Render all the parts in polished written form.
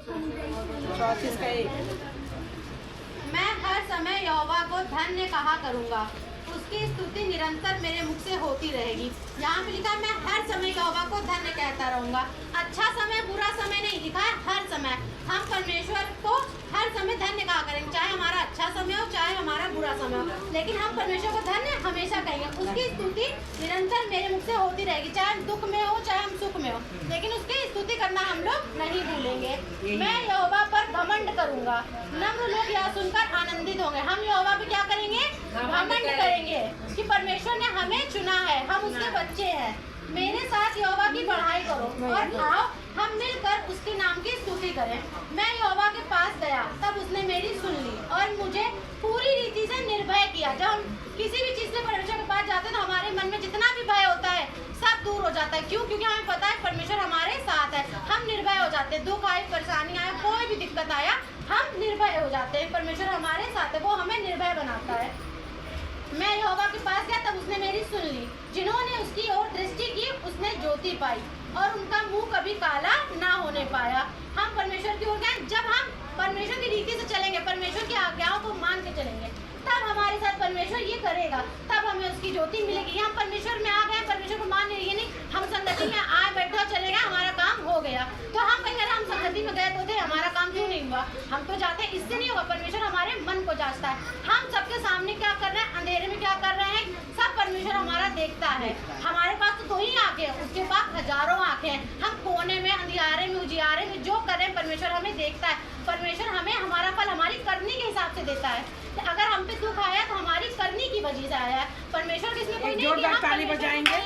34 का 1। मैं हर समय यहोवा को धन्य कहा करूँगा, उसकी स्तुति निरंतर मेरे मुख से होती रहेगी। यहाँ पे लिखा है मैं हर समय यहोवा को धन्य कहता रहूँगा। अच्छा समय बुरा समय नहीं लिखा है, हर समय हम परमेश्वर को हर समय धन्य कहा करेंगे, चाहे हमारा अच्छा समय हो चाहे हमारा बुरा समय हो, लेकिन हम परमेश्वर को धन्य हमेशा कहेंगे। उसकी स्तुति निरंतर मेरे मुख से होती रहेगी, चाहे हम दुख में हो चाहे हम सुख में हो, लेकिन उसकी स्तुति करना हम लोग नहीं भूलेंगे। मैं यहोवा पर घमंड करूँगा, नम्र लोग यह सुनकर आनंदित होंगे। हम यहोवा पे क्या करेंगे? घमंड करेंगे कि परमेश्वर ने हमें चुना है, हम उसके बच्चे हैं। मेरे साथ यहोवा की बढ़ाई करो और आओ हम मिलकर उसके नाम की स्तुति करें। मैं यहोवा के पास गया, तब उसने मेरी सुन ली और मुझे पूरी रीति से निर्भय किया। जब हम किसी भी चीज़ से परमेश्वर के पास जाते हैं तो हमारे मन में जितना भी भय होता है सब दूर हो जाता है। क्यों? क्योंकि हमें पता है परमेश्वर हमारे साथ है, हम निर्भय हो जाते हैं। दुख आए, परेशानी आए, कोई भी दिक्कत आया, हम निर्भय हो जाते हैं। परमेश्वर हमारे साथ है, वो हमें निर्भय बनाता है। मैं यहोवा के पास गया, तब उसने मेरी सुन ली। जिन्होंने उसकी ओर दृष्टि की उसने ज्योति पाई और उनका मुंह कभी काला ना होने पाया। हम परमेश्वर की ओर गए, जब हम परमेश्वर की रीति से चलेंगे, परमेश्वर की आज्ञाओं को मान के चलेंगे, तब हमारे साथ परमेश्वर ये करेगा, तब हमें उसकी ज्योति मिलेगी। हम परमेश्वर में आ गए, परमेश्वर को मान रही है नहीं, हम संगति में आए बैठे और चले गए, हमारा काम हो गया। तो हम कहेंगे हम संगति में गए तो थे, हमारा काम क्यों नहीं हुआ? हम तो जाते हैं, इससे नहीं होगा। परमेश्वर हमारे मन को जांचता है। हम सबके सामने क्या कर रहे हैं, अंधेरे में क्या कर रहे हैं, सब परमेश्वर हमारा देखता है। हमारे पास तो 2 ही आंखें हैं, उसके पास हजारों आंखें हैं। हम कोने में, अंधियारे में, उजियारे में जो कर रहे हैं परमेश्वर हमें देखता है। परमेश्वर हमें हमारा फल हमारी करनी के हिसाब से देता है। अगर हम पे दुख आया तो हमारी करनी की वजह से आया है। परमेश्वर किसमें कोई नहीं कि हम ताली बजाएंगे।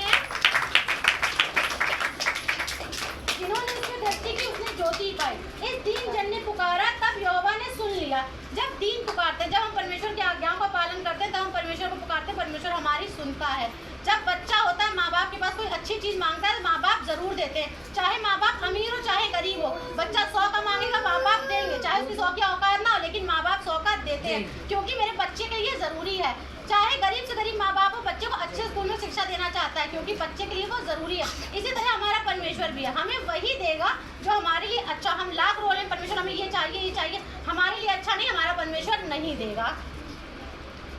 जिन्होंने उसकी दृष्टि की उसने ज्योति पाई। इस दीन जन ने पुकारा, तब यहोवा ने सुन लिया। जब दीन पुकारते, जब हम परमेश्वर की आज्ञाओं का पालन करते हैं, तब हम परमेश्वर को पुकारते हैं, परमेश्वर हमारी सुनता है। जब बच्चा होता है, माँ बाप के पास कोई अच्छी चीज मांगता है, माँ बाप जरूर देते हैं। चाहे माँ बाप अमीर हो चाहे गरीब हो, बच्चा 100 का मांगेगा, माँ बाप देंगे, चाहे उसकी 100 की औकात ना हो, लेकिन माँ बाप 100 का देते हैं, क्योंकि मेरे बच्चे के लिए जरूरी है। चाहे गरीब से गरीब माँ बाप हो, बच्चे को अच्छे स्कूल में शिक्षा देना चाहता है, क्योंकि बच्चे के लिए वो जरूरी है। इसी तरह हमारा परमेश्वर भी है, हमें वही देगा जो हमारे लिए अच्छा। हम लाख रोल में परमेश्वर हमें ये चाहिए, हमारे लिए अच्छा नहीं, हमारा परमेश्वर नहीं देगा।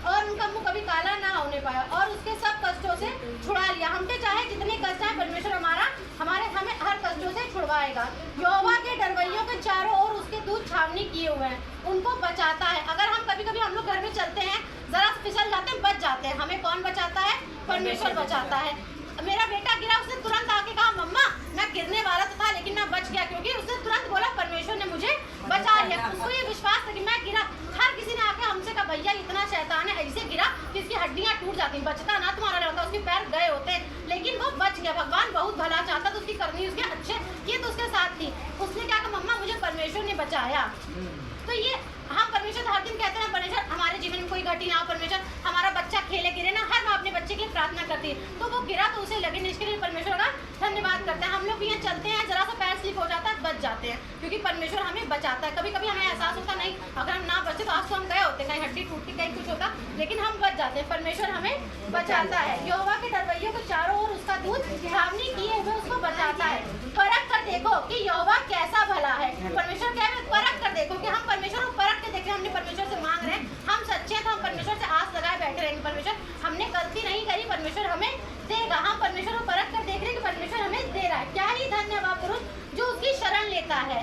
और उनका मुंह कभी काला ना होने पाया और उसके सब कष्टों से छुड़ा लिया। हम पे चाहे जितने कष्ट आए, परमेश्वर हमें हर कष्टों से छुड़वाएगा। यहोवा के डरवैयों के चारों ओर उसके दूत छावनी किए हुए हैं, उनको बचाता है। अगर हम कभी हम लोग घर में चलते हैं, जरा फिसल जाते हैं, बच जाते हैं, हमें कौन बचाता है? परमेश्वर बचाता है। मेरा बेटा गिरा, उसने तुरंत आके कहा मम्मा मैं गिरने वाला तो था लेकिन मैं बच गया, क्योंकि उसने तुरंत बोला परमेश्वर ने मुझे बचा लिया। उसको ये विश्वास था कि मैं गिरा। हर किसी ने आके हमसे कहा भैया इतना शैतान है, ऐसे गिरा कि इसकी हड्डियां टूट जाती, बचता ना तुम्हारा होता, उसके पैर गए होते, लेकिन वो बच गया। भगवान बहुत भला चाहता तो उसकी करनी उसके अच्छे, ये तो उसके साथ थी। उसने क्या कहा मम्मा मुझे परमेश्वर ने बचाया। तो ये हम परमेश्वर हर दिन कहते हैं परमेश्वर हमारे जीवन में कोई घटी ना हो, परमेश्वर हमारा बच्चा खेले गिरे ना, हर माँ अपने बच्चे के लिए प्रार्थना करती है। तो वो गिरा तो उसे लगे, इसके लिए परमेश्वर का धन्यवाद करते हैं। हम लोग भी यहाँ चलते हैं, जरा सा पैर स्लिप हो जाता है, बच जाते हैं, क्योंकि परमेश्वर हमें बचाता है। कभी कभी हमें एहसास होता नहीं, अगर हम ना बचे तो आज तो हम गए होते, कहीं हड्डी टूटती, कहीं कुछ होता, लेकिन हम बच जाते हैं, परमेश्वर हमें बचाता है। यहोवा के डरवैयों के चारों ओर उसका दूत छावनी किए हुए उसको बचाता है। परख कर देखो कि यहोवा कैसा भला है। परमेश्वर क्या है? परख कर देखो कि हम परमेश्वर को परख के देख रहे हैं, हमने परमेश्वर से मांग रहे हैं, हम सच्चे हैं तो हम परमेश्वर से आस लगाए बैठे रहेंगे। परमेश्वर हमने गलती नहीं करी, परमेश्वर हमें देगा। हम परमेश्वर को परख कर देख रहे हैं कि परमेश्वर हमें दे रहा है। क्या ही धन्यवाद पुरुष जो उसकी शरण लेता है।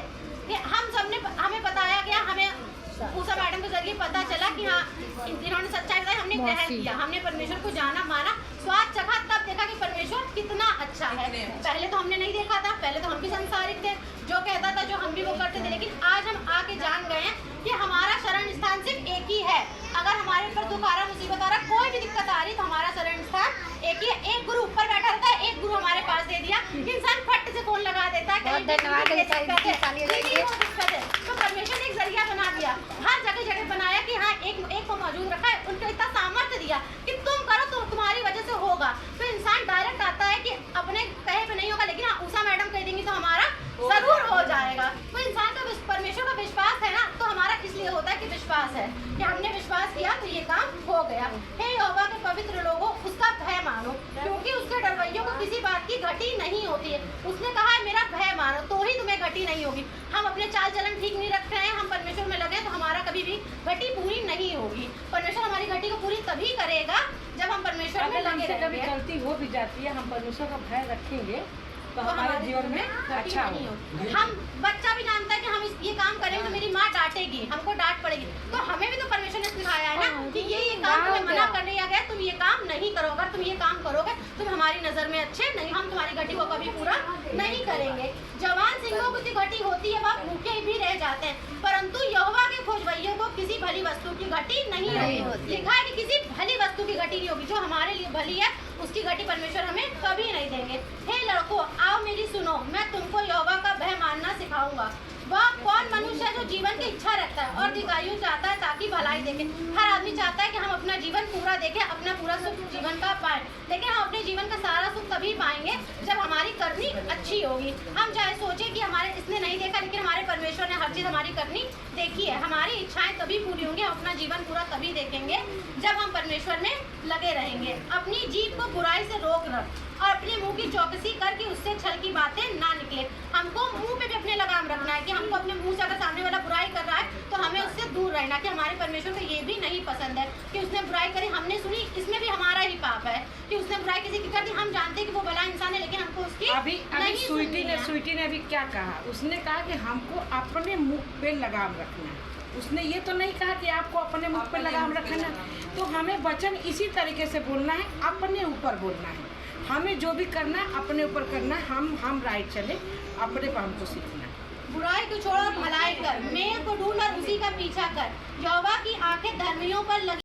हम सबने हमें बताया गया, हमें उषा मैडम के जरिए पता चला कि हाँ इन्होंने सच्चाई बताई, हमने ग्रहण किया, हमने परमेश्वर को जाना, माना, स्वाद चखा, तब देखा कि परमेश्वर कितना अच्छा है। पहले तो हमने नहीं देखा था, पहले तो हम भी संसारिक थे, जो कहता था जो हम भी वो करते थे, लेकिन आज हम आके जान गए हैं कि हमारा शरण स्थान सिर्फ एक ही है। अगर हमारे ऊपर दुख आ रहा, मुसीबत आ रहा, कोई भी दिक्कत आ रही, तो हमारा शरण स्थान एक ही है। एक गुरु ऊपर बैठा रहता है, एक गुरु हमारे पास दे दिया, इंसान फट से फोन लगा देता है, कहीं तो परमेश्वर ने एक जरिया बना दिया, हर जगह जगह बनाया कि हाँ एक को मौजूद रखा है, उनको इतना सामर्थ्य दिया कि तुम करो तो तुम्हारी वजह से होगा। तो इंसान डायरेक्ट आता है कि अपने कहे पे नहीं होगा, लेकिन हाँ उषा मैडम कह देंगी तो हमारा जरूर हो जाएगा। तो इंसान का परमेश्वर का विश्वास है ना, तो हमारा इसलिए होता है कि विश्वास है कि हमने विश्वास किया तो ये काम हो गया। हे यहोवा के पवित्र लोगों, उसका भय मानो, क्योंकि उसके डरवैयों को किसी बात की घटी नहीं होती है। उसने कहा है मेरा भय मानो, तो ही तुम्हें घटी नहीं होगी। हम अपने चाल चलन ठीक नहीं रख रहे हैं, हम परमेश्वर में लगे तो हमारा कभी भी घटी पूरी नहीं होगी। परमेश्वर हमारी घटी को पूरी तभी करेगा जब हम परमेश्वर में लगे हमसे कभी रहेंगे। गलती हो भी जाती है, हम परमेश्वर का भय रखेंगे तो हमारे जीवन में अच्छा नहीं हो। हो। हम बच्चा भी जानता है कि हम ये काम करेंगे तो मेरी माँ डांटेगी, हमको डांट पड़ेगी, तो हमें भी तो परमेश्वर ने सिखाया है ना कि ये काम तुम्हें मना कर दिया गया, तुम ये काम नहीं करोगे, अगर तुम ये काम करोगे तुम हमारी नजर में अच्छे नहीं, हम तुम्हारी घटी को कभी पूरा नहीं करेंगे। जवान सिंहों की घटी होती है, वह भूखे भी रह जाते हैं, परंतु यहोवा के खोजवैयों को किसी भली वस्तु की घटी नहीं होती। लिखा है कि किसी भली वस्तु की घटी नहीं होगी, जो हमारे लिए भली है उसकी घटी परमेश्वर हमें कभी नहीं देंगे। हे लड़कों, आओ मेरी सुनो, मैं तुमको यहोवा का भय मानना सिखाऊंगा। वह कौन मनुष्य है जो जीवन की इच्छा रखता है और दीर्घायु चाहता है ताकि भलाई देखे। हर आदमी चाहता है कि हम अपना जीवन पूरा देखें, अपना पूरा सुख जीवन का पाएं, लेकिन हम अपने जीवन का सारा सुख तभी पाएंगे जब हमारी करनी अच्छी होगी। हम चाहे सोचे कि हमारे इसने नहीं देखा, लेकिन हमारे परमेश्वर ने हर चीज़ हमारी करनी देखी है। हमारी इच्छाएं तभी पूरी होंगी, हम अपना जीवन पूरा तभी देखेंगे जब हम परमेश्वर में लगे रहेंगे। अपनी जीभ को बुराई से रोक रख और अपने मुंह की चौकसी कर कि उससे छल की बातें ना निकले। हमको मुंह पे भी अपने लगाम रखना है कि हमको अपने मुंह से अगर सामने वाला बुराई कर रहा है तो हमें उससे दूर रहना, कि हमारे परमेश्वर को ये भी नहीं पसंद है कि उसने बुराई करी, हमने सुनी, इसमें भी हमारा ही पाप है कि उसने बुराई किसी की कर दी। हम जानते हैं कि वो भला इंसान है, लेकिन हमको उसकी अभी स्वीटी ने अभी क्या कहा, उसने कहा कि हमको अपने मुख पे लगाम रखना है। उसने ये तो नहीं कहा कि आपको अपने मुख पे लगाम रखना है। तो हमें वचन इसी तरीके से बोलना है, अपने ऊपर बोलना है। हमें जो भी करना है अपने ऊपर करना है, हम राइट चले, अपने पर हमको सीखना है। बुराई को छोड़ और भलाई कर, मेल को ढूंढ और उसी का पीछा कर। यहोवा की आंखें धर्मियों पर लगी